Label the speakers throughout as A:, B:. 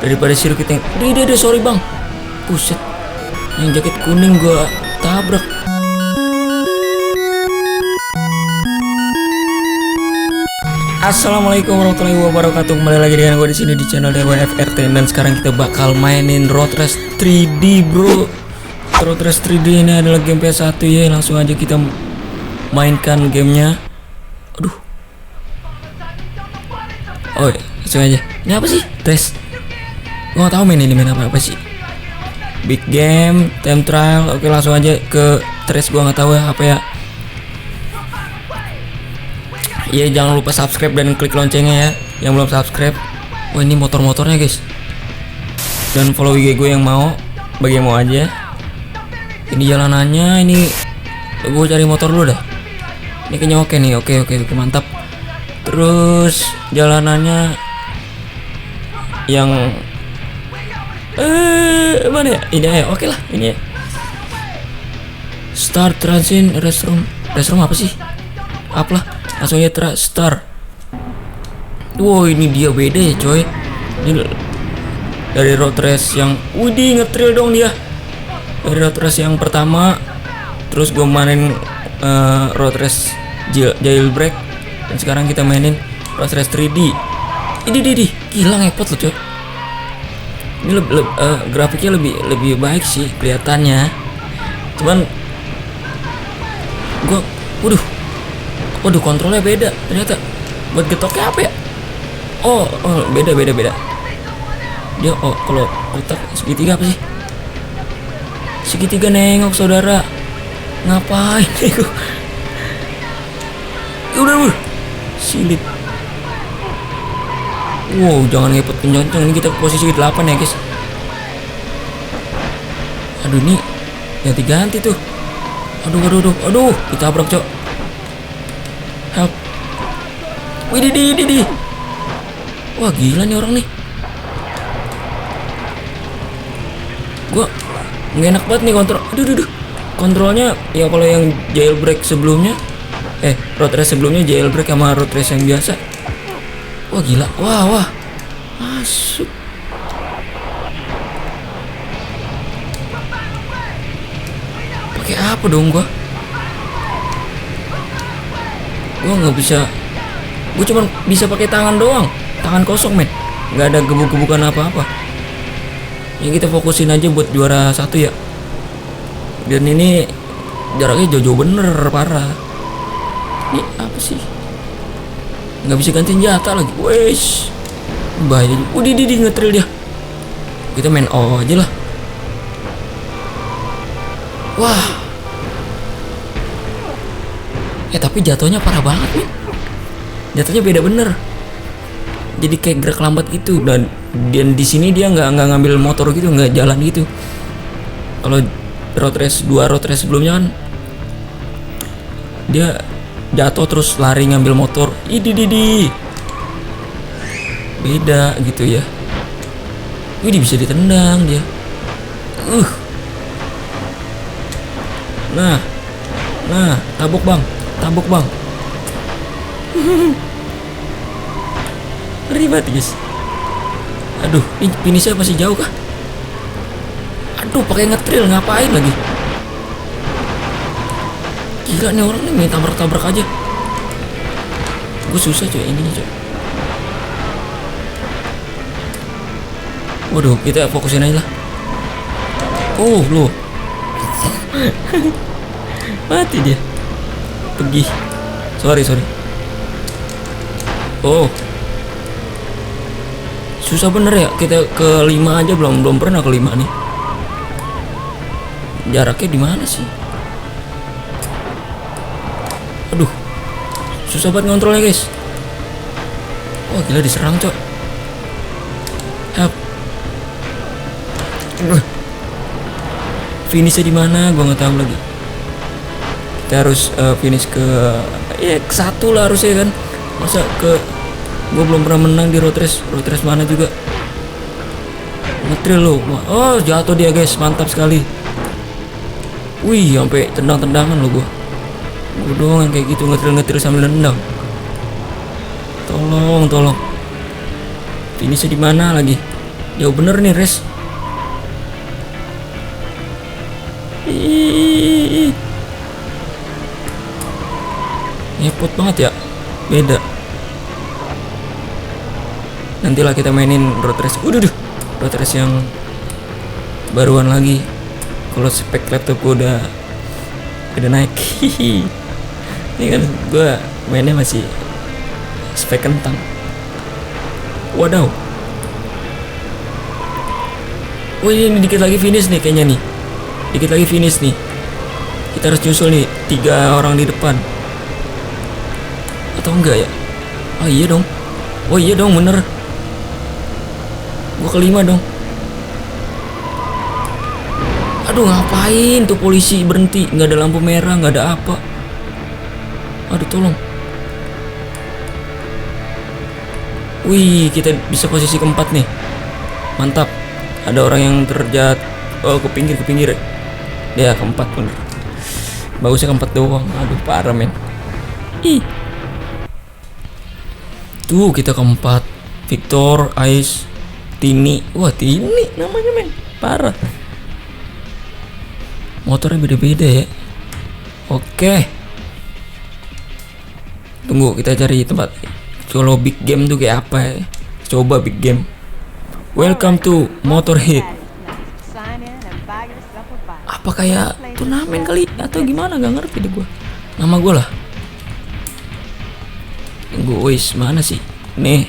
A: daripada sirkuit yang dia sorry bang, buset, yang jaket kuning gua tabrak. Assalamualaikum warahmatullahi wabarakatuh. Kembali lagi dengan gue di sini di channel DWFRT, dan sekarang kita bakal mainin Road Race 3D, bro. Road Race 3D ini adalah game PS1 ya. Langsung aja kita mainkan gamenya. Aduh. Oh, langsung aja. Ini apa sih? Race. Gue gak tahu main ini main apa sih. Big game, time trial. Oke, langsung aja ke race. Gue gak tahu ya apa ya. Iya, jangan lupa subscribe dan klik loncengnya ya yang belum subscribe. Wah, ini motor-motornya guys. Dan follow IG gue yang mau, bagi yang mau aja. Ini jalanannya, ini gue cari motor dulu dah. Ini kayaknya oke nih, oke mantap. Terus jalanannya yang mana ya? Ini ya, oke lah, ini ya. Start transit restroom apa sih? Apalah, langsung ya start. Wow, ini dia beda ya coy. Ini dari road race yang widih, ngetril dong dia. Dari road race yang pertama, terus gue mainin road race jailbreak, dan sekarang kita mainin road race 3D. Ini gila, ngepot loh coy. Ini grafiknya lebih baik sih kelihatannya. Cuman gue waduh, kontrolnya beda ternyata. Buat getoknya apa ya? Oh, beda. Dia kalau otak segitiga apa sih? Segitiga nengok saudara. Ngapain nego? Udah silit. Wow, jangan ngepot kencang-kencang. Ini kita posisi 8 ya guys. Aduh, ini ganti tuh. Aduh, ditabrak cok. Help. Widih. Wah, gila nih orang nih. Gua nggak enak banget nih kontrol. Aduh. Kontrolnya ya kalau yang jailbreak sebelumnya, road race sebelumnya jailbreak sama road race yang biasa. Wah, gila. Wah. Masuk. Pakai apa dong gua? Gue nggak bisa. Gue cuma bisa pakai tangan doang, tangan kosong men, nggak ada gebuk-gebukan apa-apa. Ya kita fokusin aja buat juara 1 ya. Dan ini jaraknya jauh bener, parah. Ini apa sih? Nggak bisa ganti senjata lagi. Wesh, bahaya. Di ngetril dia. Kita main aja lah. Wah. Tapi jatuhnya parah banget nih. Jatuhnya beda bener. Jadi kayak gerak lambat gitu. Dan di sini dia nggak ngambil motor gitu, nggak jalan gitu. Kalau road race sebelumnya kan dia jatuh terus lari ngambil motor. Beda gitu ya. Wih, bisa ditendang dia. Nah, tabok bang. Ribet guys. Aduh, ini finishnya masih jauh kah? Aduh, pakai ngetril ngapain lagi? Gila nih orang nih, main tabrak aja. Gue susah coy ininya coy. Waduh, kita fokusin aja lah. Loh. Mati dia. Pergi. Sorry. Susah bener ya, kita ke 5 aja belum pernah ke 5 nih. Jaraknya di mana sih? Aduh, susah banget ngontrolnya guys. Wah, gila diserang cok. Help. Finishnya di mana? Gua nggak tahu lagi. Kita harus finish ke 1 lah harusnya kan. Masa gue belum pernah menang di road race mana juga. Ngetril lo. Oh, jatuh dia guys, mantap sekali. Wih, sampai tendang-tendangan lo gue doang yang kayak gitu, ngetril sambil nendang. Tolong. Finishnya di mana lagi? Jauh bener nih res. Ih, ngepot banget ya. Beda. Nantilah kita mainin road race. Road race yang baruan lagi. Kalau spek laptop gue udah naik. Ini kan gue mainnya masih spek kentang. Wadaw. Ini dikit lagi finish nih kayaknya nih. Dikit lagi finish nih. Kita harus nyusul nih 3 orang di depan. Atau enggak ya? Oh iya dong bener. Gua kelima dong. Aduh, ngapain tuh polisi berhenti? Nggak ada lampu merah, nggak ada apa. Aduh, tolong. Wih, kita bisa posisi keempat nih. Mantap. Ada orang yang terjat. Oh, ke pinggir. Ya, keempat bener. Bagusnya keempat doang. Aduh, parah men. Ih. Tuh, kita keempat. Victor, Ais, Tini. Wah, Tini namanya men. Parah. Motornya beda-beda ya. Oke. Tunggu, kita cari tempat. Kalau big game tuh kayak apa ya? Coba big game. Welcome to Motorhead. Apa kayak turnamen kali atau gimana? Gak ngerti deh gue. Nama gue lah. Tunggu, wis mana sih? Nih.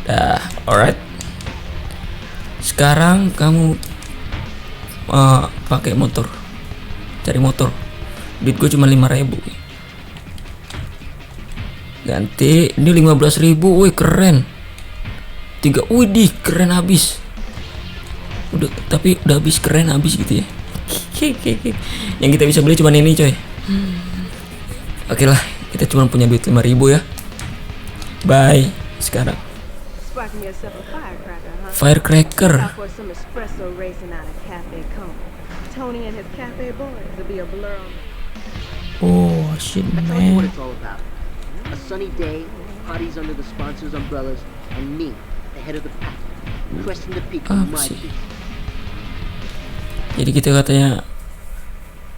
A: Dah, alright. Sekarang kamu pakai motor. Cari motor. Duit gue cuma 5.000. Ganti, ini 15.000. Wih, keren. 3, widih, keren habis. Tapi udah habis, keren habis gitu ya. Yang kita bisa beli cuma ini coy. Oke lah, kita cuma punya duit 5.000 ya. Bye. Sekarang firecracker. Oh shit man.
B: A sunny day, parties under the sponsors' umbrellas, and me, the head of the pack, cresting the peak of my peak.
A: Jadi kita katanya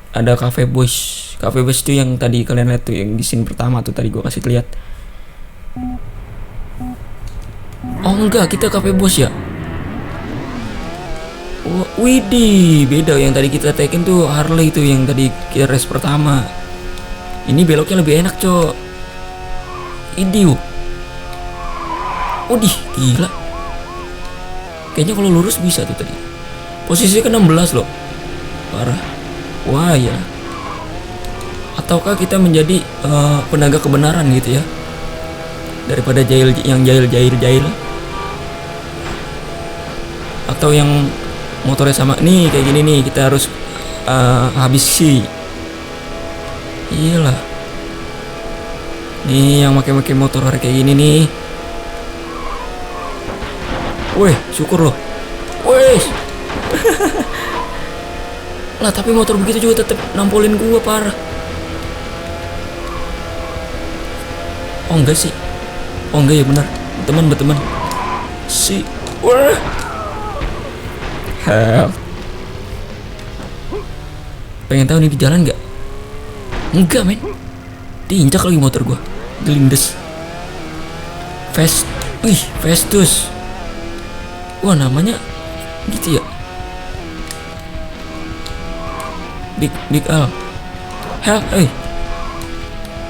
A: ada cafe boys. Cafe boys itu yang tadi kalian lihat tuh, yang di scene pertama tuh tadi gua kasih lihat. Oh enggak, kita cafe boys ya. Oh, widih, beda. Yang tadi kita tekin tuh Harley tuh, yang tadi kita race pertama. Ini beloknya lebih enak cok. Idiu. Udih, gila. Kayaknya kalau lurus bisa tuh tadi. Posisinya ke 16 loh. Parah. Wah ya. Ataukah kita menjadi penegak kebenaran gitu ya? Daripada jahil jahil. Atau yang motornya sama nih kayak gini nih, kita harus habisi. Iyalah. Nih yang pakai motor kayak gini nih. Wih, syukur loh. Wih. Lah tapi motor begitu juga tetap nampolin gua, parah. Oh enggak sih. Oh enggak ya, benar. Teman. Si. Wah. Help. Pengen tahu nih di jalan nggak? Enggak men. Diinjak lagi motor gua. Gelindes. Festus. Wah namanya gitu ya. Big Al. Help,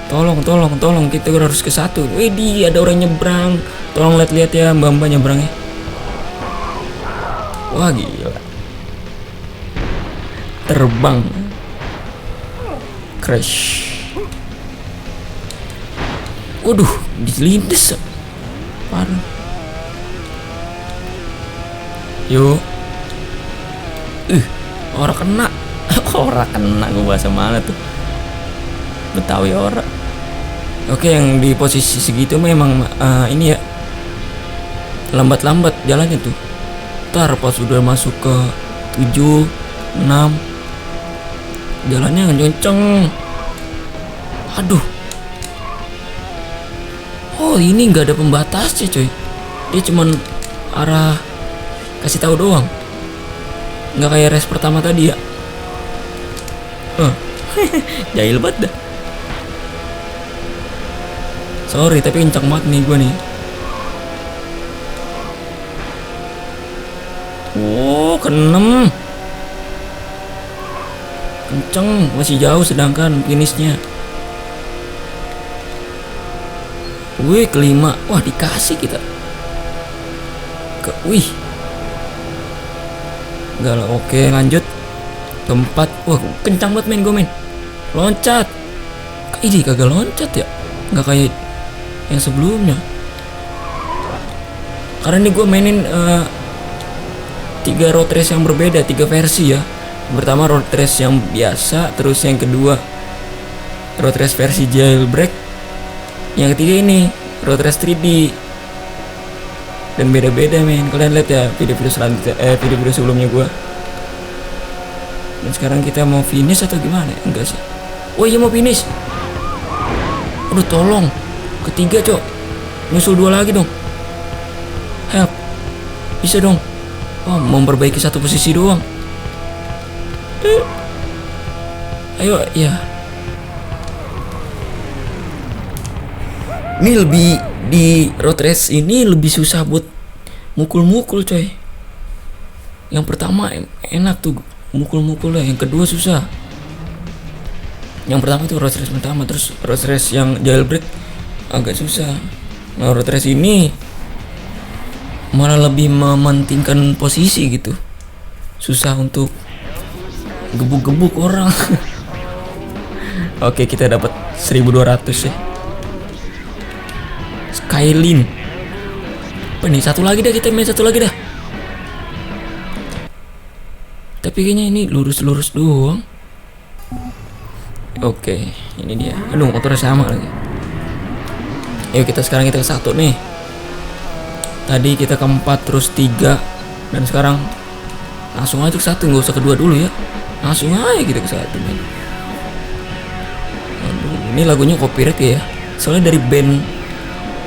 A: Tolong, kita harus ke satu. Widih, ada orang nyebrang. Tolong lihat ya mbak nyebrangnya. Wah gila. Terbang. Crash. Waduh, dilindes. Parah. Yuk. Orang kena. Orang kena, gue bahasa mana tuh? Betawi orang. Oke, yang di posisi segitu memang ini ya. Lambat jalannya tuh. Ntar pas sudah masuk ke 7, 6, jalannya ngenceng. Aduh. Oh ini nggak ada pembatasnya coy. Dia cuman arah kasih tahu doang, nggak kayak race pertama tadi ya. Jahil banget dah. Sorry tapi kencang banget nih gue nih. Ke-6 kenceng, masih jauh sedangkan finishnya. Wih, ke-5. Wah, dikasih kita. Wih. Enggak lah, oke lanjut. Ke-4. Wah, kencang banget main gue main. Loncat. Ini kagak loncat ya. Nggak kayak yang sebelumnya. Karena ini gue mainin 3 road race yang berbeda, 3 versi ya. Yang pertama road race yang biasa, terus yang kedua road race versi jailbreak, yang ketiga ini road race 3D. Dan beda-beda men. Kalian lihat ya video-video selanjutnya, video-video sebelumnya gua. Dan sekarang kita mau finish atau gimana? Enggak sih. Oh iya mau finish. Aduh tolong. Ketiga cok. Nyusul 2 lagi dong. Help. Bisa dong. Oh, memperbaiki 1 posisi doang. Ayo ya. Ini lebih di road race ini lebih susah buat mukul-mukul coy. Yang pertama enak tuh mukul-mukulnya, yang kedua susah. Yang pertama itu road race pertama, terus road race yang jailbreak agak susah. Nah road race ini malah lebih mementingkan posisi gitu, susah untuk gebuk-gebuk orang. Oke kita dapat 1200 ya. Skylin. Apa nih? Satu lagi dah, kita main satu lagi dah. Tapi kayaknya ini lurus-lurus doang. Oke, ini dia. Aduh, motornya sama lagi. Ayo sekarang kita ke 1 nih. Tadi kita ke 4 terus 3 dan sekarang langsung aja ke 1, nggak usah kedua dulu ya. Langsung aja kita ke 1 men. Aduh, ini lagunya copyright ya. Soalnya dari band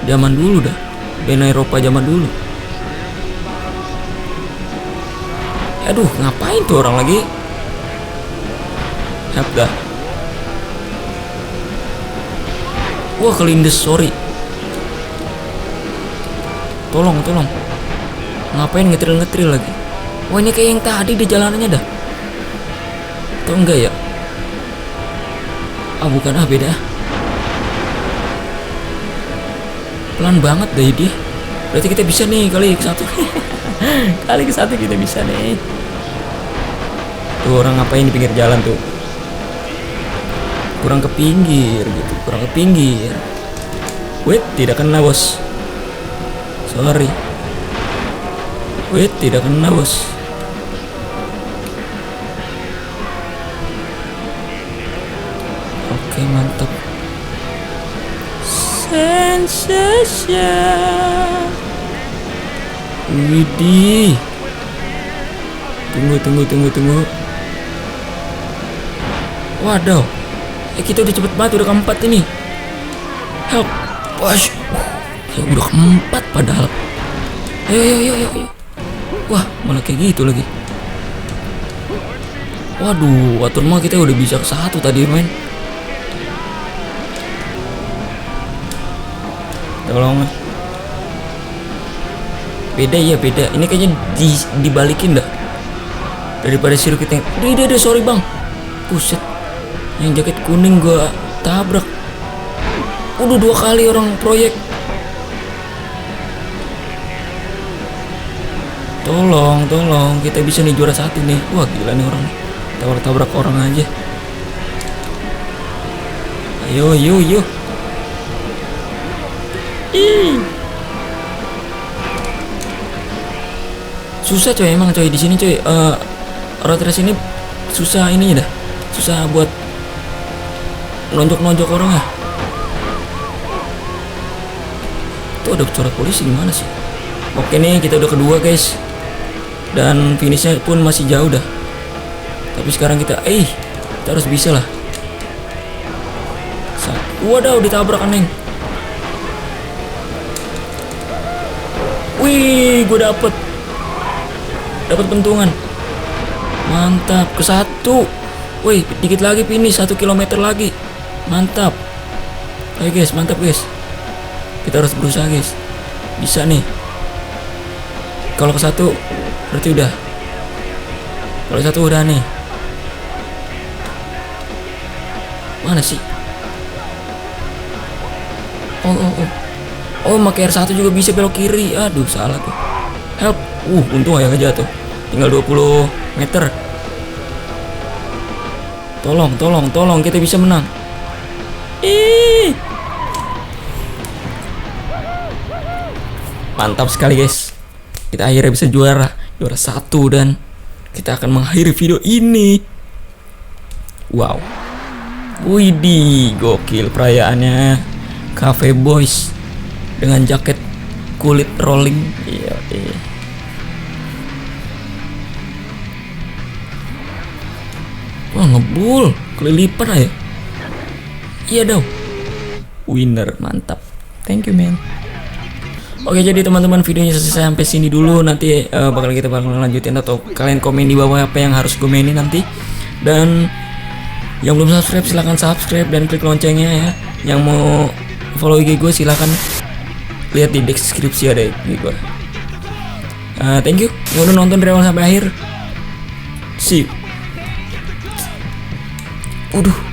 A: zaman dulu dah. Band Eropa zaman dulu. Aduh, ngapain tuh orang lagi? Help dah. Wah, kelindes, sorry. Tolong. Ngapain ngetril lagi? Wah, ini kayak yang tadi di jalanannya dah. Atau enggak ya? Ah, bukan, beda. Pelan banget deh dia. Berarti kita bisa nih kali ke 1. Kali ke 1 kita bisa nih. Tuh orang ngapain di pinggir jalan tuh? Kurang ke pinggir gitu, kurang ke pinggir. Wait, tidak kena bos. Sorry. Wait, tidak kena bos. Oke, mantap. Sensation. Widih. Tunggu. Waduh. Kita udah cepet banget, udah ke-4 ini. Help. Wash. Ya udah ke-4 padahal. Ayo. Wah, malah kayak gitu lagi. Waduh, atur mah kita udah bisa ke 1 tadi main. Tolong. Beda. Ini kayaknya dibalikin dah. Daripada sirkuit yang dia sorry bang. Buset. Yang jaket kuning gua tabrak. Udah 2 kali orang proyek. Tolong. Kita bisa nih juara 1 nih. Wah gila nih orang. Tabrak orang aja. Ayo. Susah coy emang coy di sini coy. Road race ini susah ininya dah. Susah buat nonjok orang ya. Tuh ada corak polisi gimana sih? Oke nih kita udah kedua guys. Dan finishnya pun masih jauh dah. Tapi sekarang kita harus bisa lah. Waduh ditabrak aneh. Wih gue dapet pentungan. Mantap, ke 1. Woi, dikit lagi finish, 1 kilometer lagi. Mantap. Ayo guys, mantap guys. Kita harus berusaha guys. Bisa nih. Kalau ke 1 berarti udah. Kalau 1 udah nih. Mana sih? Oh, pakai R1 juga bisa belok kiri. Aduh, salah tuh. Help. Untung aja nggak jatuh. Tinggal 20 meter. Tolong, kita bisa menang. Mantap sekali guys. Kita akhirnya bisa juara 1 dan kita akan mengakhiri video ini. Wow. Widih, gokil perayaannya. Cafe Boys dengan jaket kulit rolling. Iya. Wah, ngebul, kelilipan aja. Iya dong. Winner, mantap. Thank you man. Oke, jadi teman-teman videonya selesai sampai sini dulu. Nanti kita bakal lanjutin atau kalian komen di bawah apa yang harus gue mainin nanti. Dan yang belum subscribe silahkan subscribe dan klik loncengnya ya. Yang mau follow IG gue silahkan lihat di deskripsi ada IG gue. Thank you yang udah nonton dari awal sampai akhir. See you. Waduh.